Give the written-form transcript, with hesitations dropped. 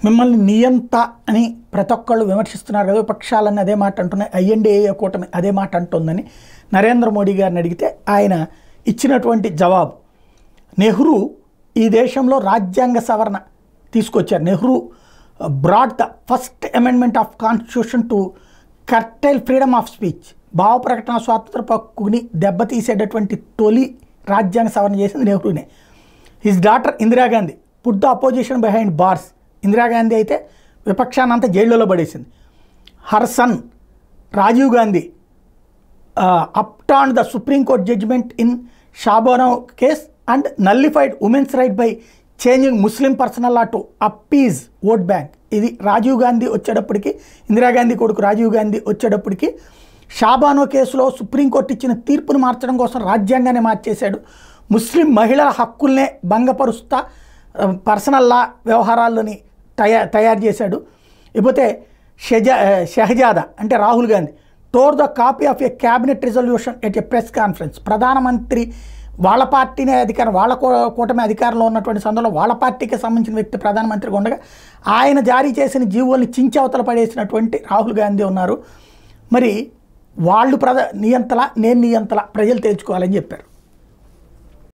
మిమ్మల్ని నియంత అని ప్రతి ఒక్కళ్ళు విమర్శిస్తున్నారు కదా, విపక్షాలన్నీ అదే మాట అంటున్నాయి, ఐఎన్డీఏ కూటమి అదే మాట అంటుందని నరేంద్ర మోడీ గారిని అడిగితే ఆయన ఇచ్చినటువంటి జవాబు, నెహ్రూ ఈ దేశంలో రాజ్యాంగ సవరణ తీసుకొచ్చారు. Nehru broad the first amendment of constitution to curtail freedom of speech. భావ ప్రకటన స్వాతంత్ర హక్కుని దెబ్బతీసేటటువంటి తొలి రాజ్యాంగ సవరణ చేసింది నెహ్రూనే. His daughter Indira Gandhi put the opposition behind bars. Indira Gandhi అయితే విపక్షానంతా జైళ్ళలో పడేసింది. Her son Rajiv Gandhi అప్టార్న్ the supreme court judgement in Shah Bano case and nullified women's right by changing Muslim personal law to అప్పీజ్ vote bank. ఇది రాజీవ్ గాంధీ వచ్చేటప్పటికి, ఇందిరాగాంధీ కొడుకు రాజీవ్ గాంధీ వచ్చేటప్పటికి షాబానో కేసులో సుప్రీంకోర్టు ఇచ్చిన తీర్పును మార్చడం కోసం రాజ్యాంగాన్ని మార్చేశాడు. ముస్లిం మహిళల హక్కుల్నే భంగపరుస్తా పర్సనల్ లా వ్యవహారాలని తయారు చేశాడు. ఇకపోతే షహజాదా అంటే Rahul Gandhi tore the copy of a cabinet resolution at a press conference. ప్రధానమంత్రి వాళ్ళ పార్టీనే అధికారం, వాళ్ళ కూటమి అధికారంలో ఉన్నటువంటి సందర్భంలో వాళ్ళ పార్టీకి సంబంధించిన వ్యక్తి ప్రధానమంత్రిగా ఉండగా ఆయన జారీ చేసిన జీవోల్ని చించవతల పడేసినటువంటి రాహుల్ గాంధీ ఉన్నారు. మరి వాళ్ళు నియంతలా, నేను నియంతలా ప్రజలు తెలుసుకోవాలని చెప్పారు.